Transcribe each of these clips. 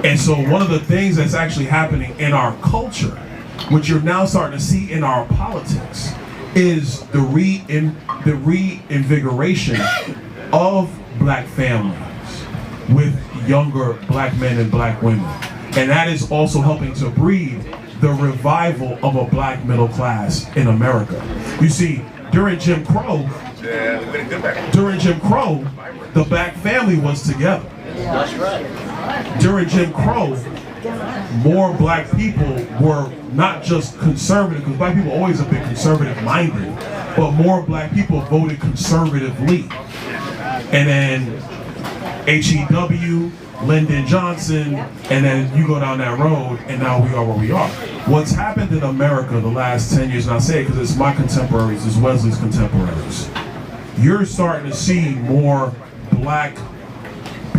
And so one of the things that's actually happening in our culture, which you're now starting to see in our politics, is the reinvigoration of black families with younger black men and black women. And that is also helping to breed the revival of a black middle class in America. You see, during Jim Crow, the black family was together. That's right. During Jim Crow, more black people were not just conservative, because black people always have been conservative minded, but more black people voted conservatively. And then HEW, Lyndon Johnson, and then you go down that road, and now we are where we are. What's happened in America the last 10 years, and I say it because it's my contemporaries, it's Wesley's contemporaries, you're starting to see more black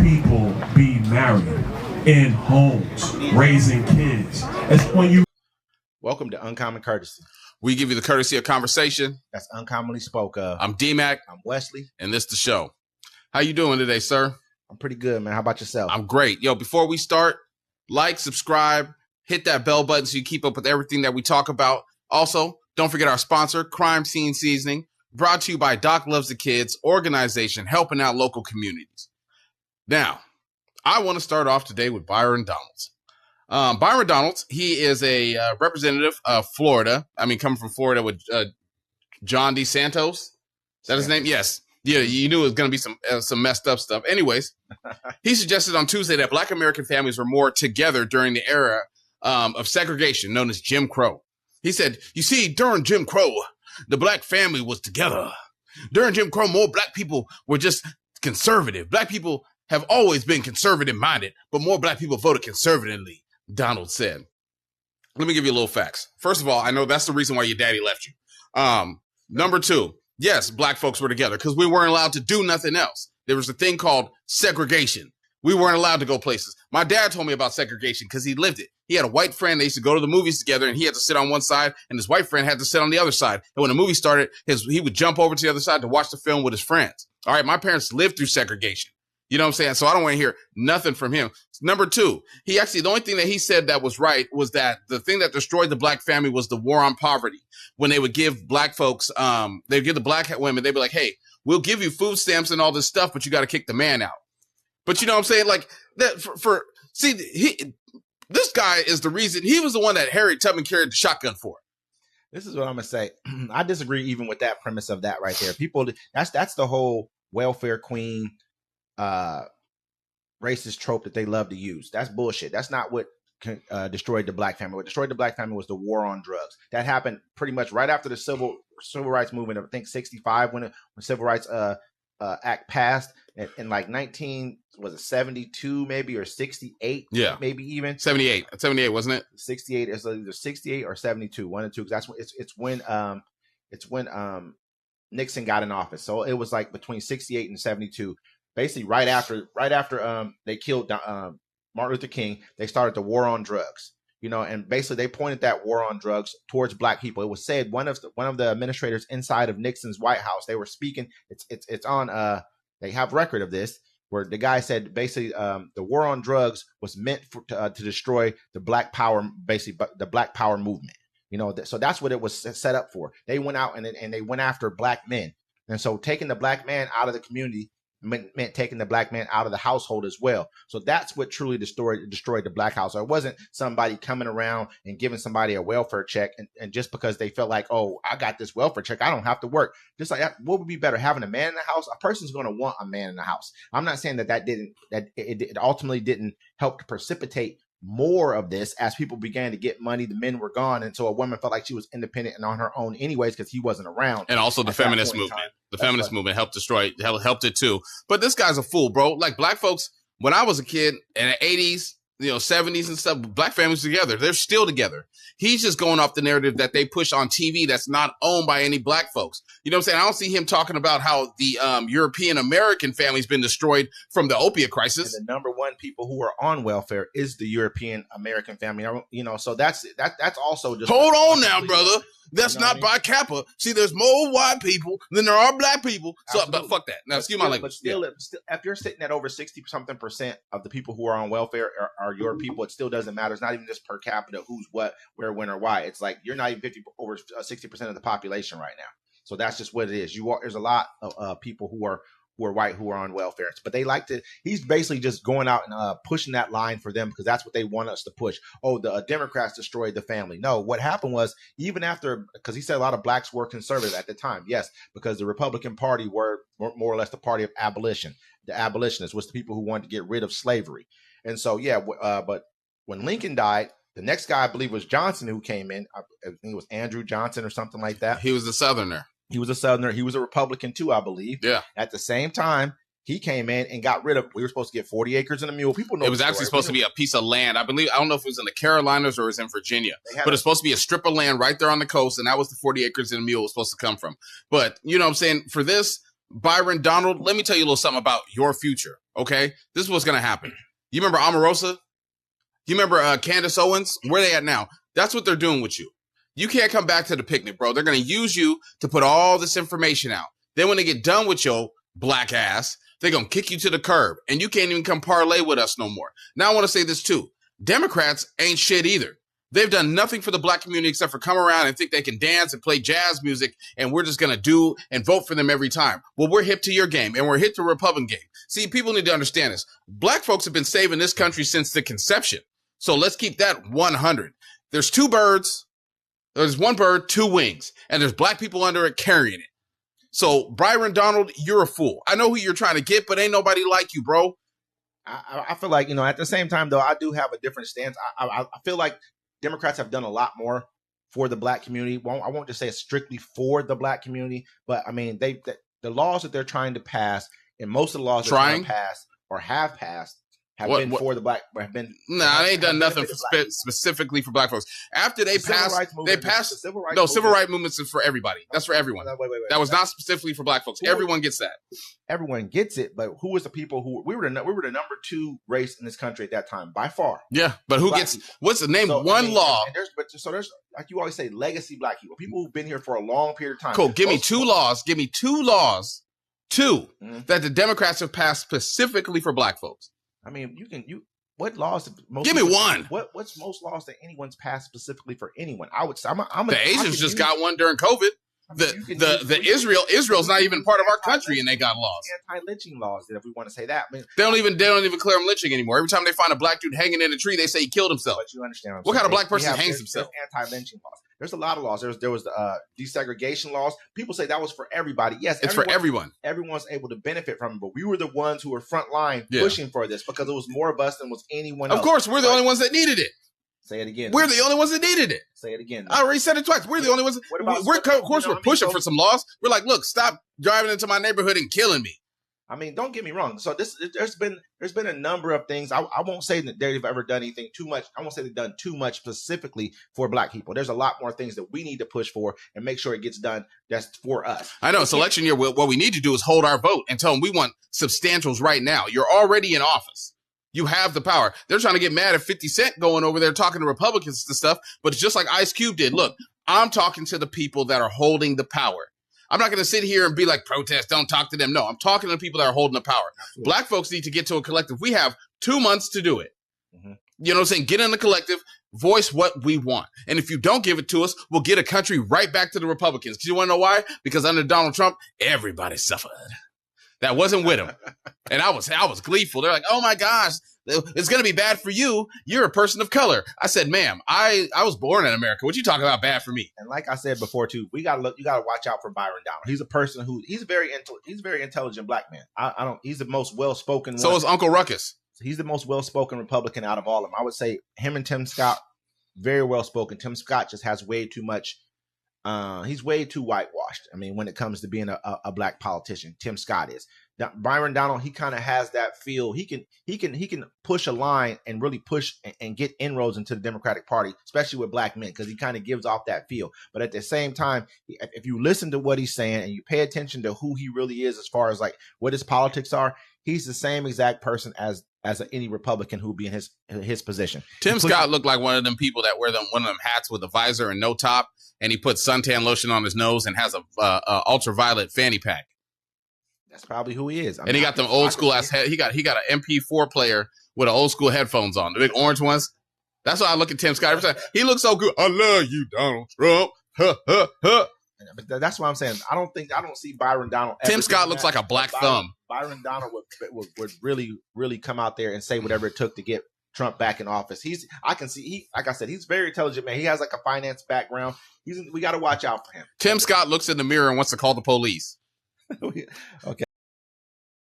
people be married in homes, raising kids. It's when you... Welcome to Uncommon Courtesy. We give you the courtesy of conversation. That's uncommonly spoke of. I'm D-Mac. I'm Wesley. And this is the show. How you doing today, sir? I'm pretty good, man. How about yourself? I'm great. Yo, before we start, like, subscribe, hit that bell button so you keep up with everything that we talk about. Also, don't forget our sponsor, Crime Scene Seasoning, brought to you by Doc Loves the Kids organization helping out local communities. Now, I want to start off today with Byron Donalds. Byron Donalds, he is a representative of Florida. I mean, coming from Florida with John D. Santos. Is that his name? Yes. Yeah, you knew it was going to be some messed up stuff. Anyways, he suggested on Tuesday that Black American families were more together during the era of segregation known as Jim Crow. He said, you see, during Jim Crow, the black family was together. During Jim Crow, more black people were just conservative. Black people have always been conservative-minded, but more black people voted conservatively, Donald said. Let me give you a little facts. First of all, I know that's the reason why your daddy left you. Number two, yes, black folks were together because we weren't allowed to do nothing else. There was a thing called segregation. We weren't allowed to go places. My dad told me about segregation because he lived it. He had a white friend. They used to go to the movies together, and he had to sit on one side, and his white friend had to sit on the other side. And when the movie started, he would jump over to the other side to watch the film with his friends. All right, my parents lived through segregation. You know what I'm saying? So I don't want to hear nothing from him. Number two, the only thing that he said that was right was that the thing that destroyed the black family was the war on poverty. When they would give black folks, they'd give the black women, they'd be like, hey, we'll give you food stamps and all this stuff, but you got to kick the man out. But you know what I'm saying? Like that this guy is the reason. He was the one that Harriet Tubman carried the shotgun for. This is what I'm going to say. I disagree even with that premise of that right there. People, that's the whole welfare queen, racist trope that they love to use. That's bullshit. That's not what destroyed the black family. What destroyed the black family was the war on drugs. That happened pretty much right after the civil rights movement. I think 65 when the Civil Rights Act passed in like 1972 maybe or 68. Yeah, maybe even 78 wasn't it? 68 is either 68 or 72, one and two. Because that's it's when Nixon got in office. So it was like between 68 and 72. Basically, right after they killed Martin Luther King, they started the war on drugs. You know, and basically they pointed that war on drugs towards black people. It was said one of the administrators inside of Nixon's White House, they were speaking. It's on. They have record of this where the guy said basically the war on drugs was meant to destroy the Black Power, basically the Black Power movement. You know, so that's what it was set up for. They went out and they went after black men, and so taking the black man out of the community meant taking the black man out of the household as well. So that's what truly destroyed the black house. So it wasn't somebody coming around and giving somebody a welfare check and just because they felt like, oh, I got this welfare check, I don't have to work. Just like that, what would be better, having a man in the house? A person's going to want a man in the house. I'm not saying that it ultimately didn't help to precipitate more of this as people began to get money. The men were gone, and so a woman felt like she was independent and on her own anyways because he wasn't around. And also the feminist movement. The feminist movement helped helped it too. But this guy's a fool, bro. Like black folks, when I was a kid in the 80s, 70s and stuff, black families together. They're still together. He's just going off the narrative that they push on TV that's not owned by any black folks. You know what I'm saying? I don't see him talking about how the European American family's been destroyed from the opiate crisis. And the number one people who are on welfare is the European American family. So that's also just... Hold on now, brother. That's not by Kappa. See, there's more white people than there are black people. So, but fuck that. Now, excuse my language. But still, if you're sitting at over 60-something% of the people who are on welfare are are your people. It still doesn't matter. It's not even just per capita who's what, where, when, or why. It's like you're not even over 60% of the population right now. So that's just what it is. There's a lot of people who are white who are on welfare, but they like to. He's basically just going out and pushing that line for them because that's what they want us to push. Oh, the Democrats destroyed the family. No, what happened was even after, because he said a lot of blacks were conservative at the time. Yes, because the Republican Party were more or less the party of abolition. The abolitionists was the people who wanted to get rid of slavery. And so, but when Lincoln died, the next guy I believe was Johnson who came in. I think it was Andrew Johnson or something like that. He was a Southerner. He was a Southerner. He was a Republican too, I believe. Yeah. At the same time, he came in and got rid of. We were supposed to get 40 acres and a mule. People know it was actually supposed to be a piece of land. I don't know if it was in the Carolinas or it was in Virginia, but it's supposed to be a strip of land right there on the coast, and that was the 40 acres and a mule was supposed to come from. But you know what I'm saying? For this, Byron Donald, let me tell you a little something about your future. Okay, this is what's going to happen. You remember Omarosa? You remember Candace Owens? Where are they at now? That's what they're doing with you. You can't come back to the picnic, bro. They're going to use you to put all this information out. Then when they get done with your black ass, they're going to kick you to the curb, and you can't even come parlay with us no more. Now, I want to say this, too. Democrats ain't shit either. They've done nothing for the black community except for come around and think they can dance and play jazz music, and we're just going to do and vote for them every time. Well, we're hip to your game, and we're hip to the Republican game. See, people need to understand this. Black folks have been saving this country since the conception. So let's keep that 100. There's two birds. There's one bird, two wings, and there's black people under it carrying it. So, Byron Donald, you're a fool. I know who you're trying to get, but ain't nobody like you, bro. I feel like, at the same time, though, I do have a different stance. I feel like Democrats have done a lot more for the black community. I won't just say it's strictly for the black community, but, I mean, the laws that they're trying to pass, and most of the laws that they're trying to pass or have passed, for the black. They ain't done nothing specifically for black folks. After they passed, the civil rights movement is for everybody. That's for everyone. Wait. That was not specifically for black folks. Everyone gets that. Everyone gets it, but who was the people who we were the number 2 race in this country at that time by far? Yeah, but who gets people. What's the name? One law. And there's like you always say, legacy black people who've been here for a long period of time. Cool. Give me two laws. That the Democrats have passed specifically for black folks. I mean, what laws? Give me one. What's most laws that anyone's passed specifically for anyone? The Asians just got one during COVID. Israel's not even part of our country, and they got laws. Anti-lynching laws, if we want to say that. I mean, they don't even clear them lynching anymore. Every time they find a black dude hanging in a tree, they say he killed himself. But you understand what kind of black person hangs himself? Anti-lynching laws. There's a lot of laws. There was desegregation laws. People say that was for everybody. Yes, it's for everyone. Everyone's able to benefit from it, but we were the ones who were front line pushing for this because it was more of us than was anyone else. Of course, we're the only ones that needed it. Say it again. We're the only ones that needed it. Say it again. I already said it twice. We're the only ones. Of course, we're pushing for some laws. We're like, look, stop driving into my neighborhood and killing me. I mean, don't get me wrong. So there's been a number of things. I won't say that they've ever done anything too much. I won't say they've done too much specifically for black people. There's a lot more things that we need to push for and make sure it gets done. That's for us. I know. It's election year. What we need to do is hold our vote and tell them we want substantials right now. You're already in office. You have the power. They're trying to get mad at 50 Cent going over there talking to Republicans and stuff, but it's just like Ice Cube did. Look, I'm talking to the people that are holding the power. I'm not going to sit here and be like, protest, don't talk to them. No, I'm talking to the people that are holding the power. Absolutely. Black folks need to get to a collective. We have 2 months to do it. Mm-hmm. You know what I'm saying? Get in the collective, voice what we want. And if you don't give it to us, we'll get a country right back to the Republicans. Because you want to know why? Because under Donald Trump, everybody suffered. That wasn't with him. And I was gleeful. They're like, oh my gosh, it's going to be bad for you. You're a person of color. I said, ma'am, I was born in America. What you talking about bad for me? And like I said before too, you got to watch out for Byron Donald. He's a person he's a very intelligent black man. He's the most well-spoken. So is Uncle Ruckus. He's the most well-spoken Republican out of all of them. I would say him and Tim Scott, very well-spoken. Tim Scott just has way too much. He's way too whitewashed. I mean, when it comes to being a black politician, Tim Scott is. Now, Byron Donald, he kind of has that feel. He can push a line and really push and get inroads into the Democratic Party, especially with black men, because he kind of gives off that feel. But at the same time, if you listen to what he's saying and you pay attention to who he really is as far as like what his politics are, he's the same exact person as any Republican who would be in his position. Tim Scott looked like one of them people that wear one of them hats with a visor and no top, and he puts suntan lotion on his nose and has a ultraviolet fanny pack. That's probably who he is. And he got them old school ass head. He got an MP4 player with the old school headphones on, the big orange ones. That's why I look at Tim Scott every time. He looks so good. I love you, Donald Trump. Huh, huh, huh. But that's what I'm saying. I don't see Byron Donald. Tim Scott looks like a black thumb. Byron Donald would really come out there and say whatever it took to get Trump back in office. Like I said, he's very intelligent man. He has like a finance background. We got to watch out for him. Tim Scott looks in the mirror and wants to call the police. Okay.